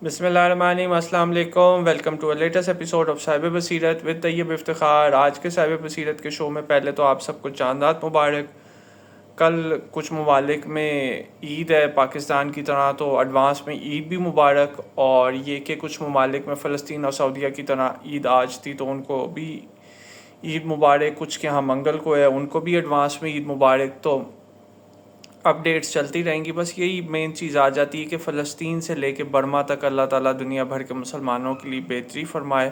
بسم اللہ الرحمن الرحیم، السلام علیکم، welcome to latest episode of Sahib Baseerat with طیب افتخار۔ آج کے صاحب بصیرت کے شو میں پہلے تو آپ سب کو چاند رات مبارک۔ کل کچھ ممالک میں عید ہے پاکستان کی طرح، تو ایڈوانس میں عید بھی مبارک، اور یہ کہ کچھ ممالک میں فلسطین اور سعودیہ کی طرح عید آج تھی تو ان کو بھی عید مبارک، کچھ کے ہاں منگل کو ہے ان کو بھی ایڈوانس میں عید مبارک۔ تو اپڈیٹس چلتی رہیں گی، بس یہی مین چیز آ جاتی ہے کہ فلسطین سے لے کے برما تک اللہ تعالیٰ دنیا بھر کے مسلمانوں کے لیے بہتری فرمائے۔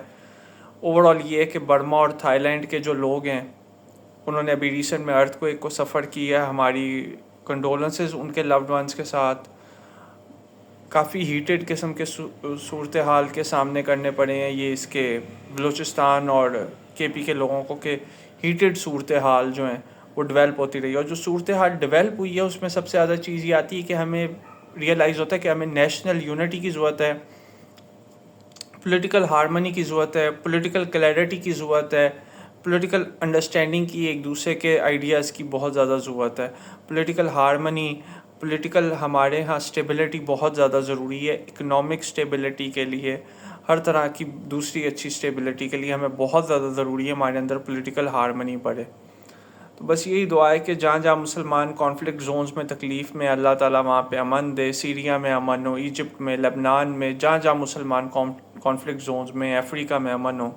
اوور آل یہ ہے کہ برما اور تھائی لینڈ کے جو لوگ ہیں انہوں نے ابھی ریسنٹ میں ارتھ کویک کو سفر کیا ہے، ہماری کنڈولنسز ان کے لوڈ ونس کے ساتھ۔ کافی ہیٹڈ قسم کے صورتحال کے سامنے کرنے پڑے ہیں یہ اس کے بلوچستان اور کے پی کے لوگوں کو، کہ ہیٹڈ صورتحال جو ہیں وہ ڈیولپ ہوتی رہی ہے، اور جو صورتحال ڈیولپ ہوئی ہے اس میں سب سے زیادہ چیز یہ آتی ہے کہ ہمیں ریئلائز ہوتا ہے کہ ہمیں نیشنل یونٹی کی ضرورت ہے، پولیٹیکل ہارمنی کی ضرورت ہے، پولیٹیکل کلیئرٹی کی ضرورت ہے، پولیٹیکل انڈرسٹینڈنگ کی، ایک دوسرے کے آئیڈیاز کی بہت زیادہ ضرورت ہے، پولیٹیکل ہارمنی، پولیٹیکل ہمارے ہاں اسٹیبلٹی بہت زیادہ ضروری ہے، اکنامک اسٹیبلٹی کے لیے، ہر طرح کی دوسری اچھی اسٹیبلٹی کے لیے ہمیں بہت زیادہ ضروری ہے ہمارے اندر پولیٹیکل ہارمنی بڑھے۔ تو بس یہی دعا ہے کہ جہاں جہاں مسلمان کانفلکٹ زونز میں تکلیف میں، اللہ تعالیٰ وہاں پہ امن دے، سیریا میں امن ہو، ایجپٹ میں، لبنان میں، جہاں جہاں مسلمان کانفلکٹ زونز میں، افریقہ میں امن ہو۔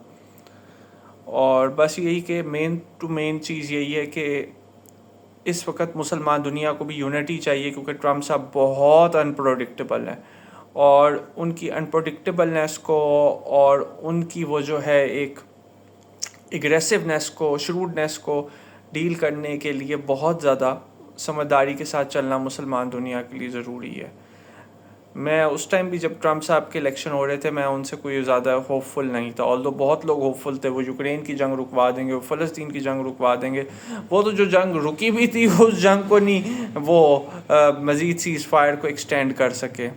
اور بس یہی کہ مین ٹو مین چیز یہی ہے کہ اس وقت مسلمان دنیا کو بھی یونٹی چاہیے، کیونکہ ٹرمپ صاحب بہت انپروڈکٹیبل ہیں، اور ان کی انپروڈکٹیبلنس کو اور ان کی وہ جو ہے ایک اگریسونیس کو، شروڈنیس کو ڈیل کرنے کے لیے بہت زیادہ سمجھداری کے ساتھ چلنا مسلمان دنیا کے لیے ضروری ہے۔ میں اس ٹائم بھی جب ٹرمپ صاحب کے الیکشن ہو رہے تھے میں ان سے کوئی زیادہ ہوپ فل نہیں تھا، آلدو بہت لوگ ہوپ فل تھے، وہ یوکرین کی جنگ رکوا دیں گے، وہ فلسطین کی جنگ رکوا دیں گے۔ وہ تو جو جنگ رکی بھی تھی اس جنگ کو نہیں وہ مزید سیز فائر کو ایکسٹینڈ کر سکے۔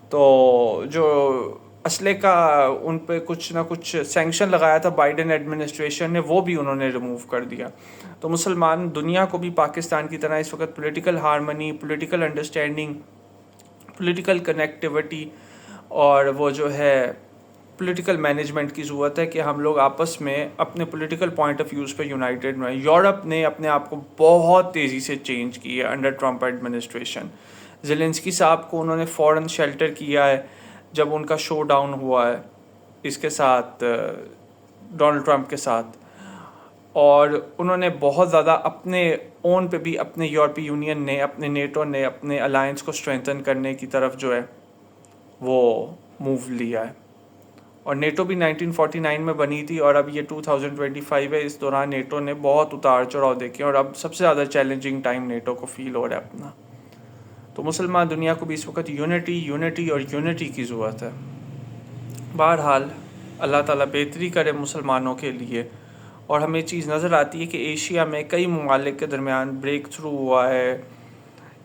تو جو اسلحے کا ان پہ کچھ نہ کچھ سینکشن لگایا تھا بائیڈن ایڈمنسٹریشن نے، وہ بھی انہوں نے ریموو کر دیا۔ تو مسلمان دنیا کو بھی پاکستان کی طرح اس وقت political harmony, political understanding, political connectivity اور وہ جو ہے پولیٹیکل مینجمنٹ کی ضرورت ہے کہ ہم لوگ آپس میں اپنے پولیٹیکل پوائنٹ آف ویوز پہ یونائٹڈ رہیں۔ یورپ نے اپنے آپ کو بہت تیزی سے چینج کی ہے انڈر ٹرمپ ایڈمنسٹریشن۔ زیلنسکی صاحب کو انہوں نے فوراً شیلٹر کیا ہے جب ان کا شو ڈاؤن ہوا ہے اس کے ساتھ، ڈونلڈ ٹرمپ کے ساتھ، اور انہوں نے بہت زیادہ اپنے اون پہ بھی اپنے یورپی یونین نے، اپنے نیٹو نے اپنے الائنس کو اسٹرینتھن کرنے کی طرف جو ہے وہ موو لیا ہے۔ اور نیٹو بھی 1949 میں بنی تھی اور اب یہ 2025 ہے، اس دوران نیٹو نے بہت اتار چڑھاؤ دیکھے، اور اب سب سے زیادہ چیلنجنگ ٹائم نیٹو کو فیل ہو رہا ہے اپنا۔ تو مسلمان دنیا کو بھی اس وقت یونٹی اور یونٹی کی ضرورت ہے۔ بہرحال اللہ تعالیٰ بہتری کرے مسلمانوں کے لیے، اور ہمیں چیز نظر آتی ہے کہ ایشیا میں کئی ممالک کے درمیان بریک تھرو ہوا ہے۔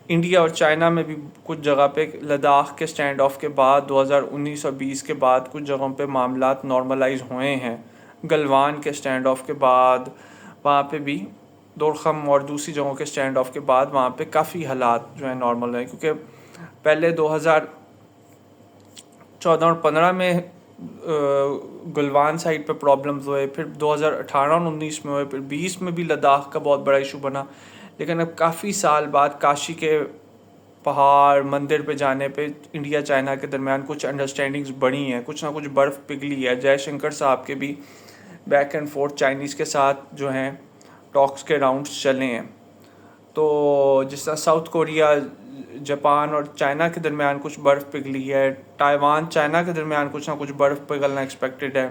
انڈیا اور چائنا میں بھی کچھ جگہ پہ لداخ کے سٹینڈ آف کے بعد 2019 اور 20 کے بعد کچھ جگہوں پہ معاملات نارملائز ہوئے ہیں۔ گلوان کے سٹینڈ آف کے بعد وہاں پہ بھی، دورخم اور دوسری جگہوں کے سٹینڈ آف کے بعد وہاں پہ کافی حالات جو ہیں نارمل ہیں، کیونکہ پہلے 2014 اور 15 میں گلوان سائٹ پہ پرابلمز ہوئے، پھر 2018 اور 19 میں ہوئے، پھر 20 میں بھی لداخ کا بہت بڑا ایشو بنا، لیکن اب کافی سال بعد کاشی کے پہاڑ مندر پہ جانے پہ انڈیا چائنا کے درمیان کچھ انڈرسٹینڈنگز بڑھی ہیں، کچھ نہ کچھ برف پگھلی ہے۔ جے شنکر صاحب کے بھی بیک اینڈ فورتھ چائنیز کے ساتھ جو ہیں ٹاکس کے راؤنڈز چلے ہیں۔ تو جس طرح ساؤتھ کوریا، جاپان اور چائنا کے درمیان کچھ برف پگھلی ہے، تائیوان چائنا کے درمیان کچھ نہ کچھ برف پگھلنا ایکسپیکٹڈ ہے۔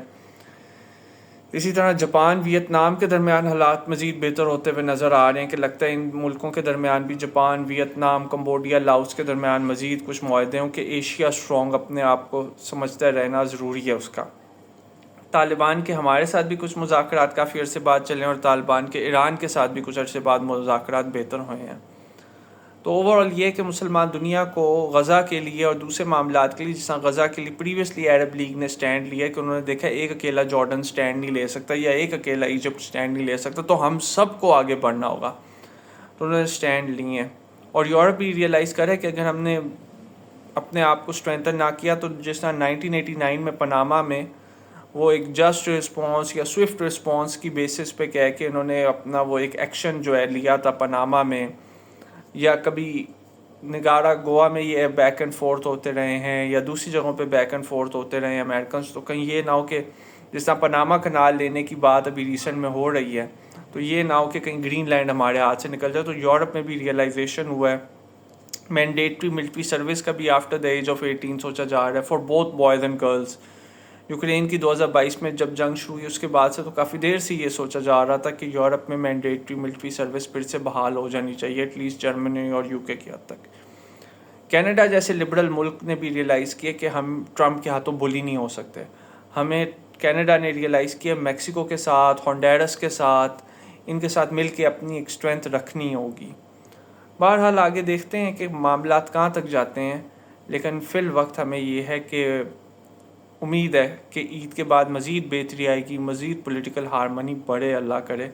اسی طرح جاپان ویتنام کے درمیان حالات مزید بہتر ہوتے ہوئے نظر آ رہے ہیں، کہ لگتا ہے ان ملکوں کے درمیان بھی، جاپان، ویتنام، کمبوڈیا، لاؤس کے درمیان مزید کچھ معاہدے ہوں، کہ ایشیا اسٹرانگ اپنے آپ کو سمجھتا رہنا ضروری ہے اس کا۔ طالبان کے ہمارے ساتھ بھی کچھ مذاکرات کافی عرصے بعد چلے، اور طالبان کے ایران کے ساتھ بھی کچھ عرصے بعد مذاکرات بہتر ہوئے ہیں۔ تو اوور آل یہ کہ مسلمان دنیا کو غزہ کے لیے اور دوسرے معاملات کے لیے، جس طرح غزہ کے لیے پریویسلی عرب لیگ نے سٹینڈ لیا کہ انہوں نے دیکھا ایک اکیلا جارڈن سٹینڈ نہیں لے سکتا، یا ایک اکیلا ایجپٹ سٹینڈ نہیں لے سکتا، تو ہم سب کو آگے بڑھنا ہوگا، تو انہوں نے سٹینڈ لیے ہیں۔ اور یورپ بھی ریئلائز کرے کہ اگر ہم نے اپنے آپ کو اسٹرینتھن نہ کیا تو جس طرح 1989 میں پاناما میں وہ ایک جسٹ رسپانس یا سوئفٹ رسپانس کی بیسس پہ کہہ کے انہوں نے اپنا وہ ایک ایکشن جو ہے لیا تھا پاناما میں، یا کبھی نگارا گوا میں یہ بیک اینڈ فورتھ ہوتے رہے ہیں یا دوسری جگہوں پہ بیک اینڈ فورتھ ہوتے رہے ہیں امریکنس، تو کہیں یہ نہ ہو کہ جس طرح پاناما کنال لینے کی بات ابھی ریسنٹ میں ہو رہی ہے تو یہ نہ ہو کہ کہیں گرین لینڈ ہمارے ہاتھ سے نکل جائے. تو یورپ میں بھی ریئلائزیشن ہوا ہے. مینڈیٹری ملٹری سروس کا بھی آفٹر دا ایج آف 18 سوچا جا رہا ہے for both boys and girls. Ukraine کی 2022 میں جب جنگ شروع ہوئی اس کے بعد سے تو کافی دیر سے یہ سوچا جا رہا تھا کہ یورپ میں مینڈیٹری ملٹری سروس پھر سے بحال ہو جانی چاہیے، ایٹ لیسٹ جرمنی اور یو کے حد تک. کینیڈا جیسے لبرل ملک نے بھی ریئلائز کیا کہ ہم ٹرمپ کے ہاتھوں بلی نہیں ہو سکتے. ہمیں کینیڈا نے ریئلائز کیا میکسیکو کے ساتھ، ہونڈیرس کے ساتھ، ان کے ساتھ مل کے اپنی ایک اسٹرینتھ رکھنی ہوگی. بہرحال آگے دیکھتے ہیں کہ معاملات کہاں تک جاتے ہیں، لیکن فی الوقت ہمیں یہ ہے کہ امید ہے کہ عید کے بعد مزید بہتری آئے گی، مزید پولیٹیکل ہارمنی بڑھے، اللہ کرے،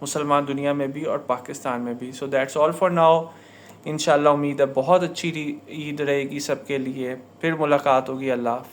مسلمان دنیا میں بھی اور پاکستان میں بھی. So that's all for now. انشاءاللہ امید ہے بہت اچھی عید رہے گی سب کے لیے. پھر ملاقات ہوگی. اللہ حافظ.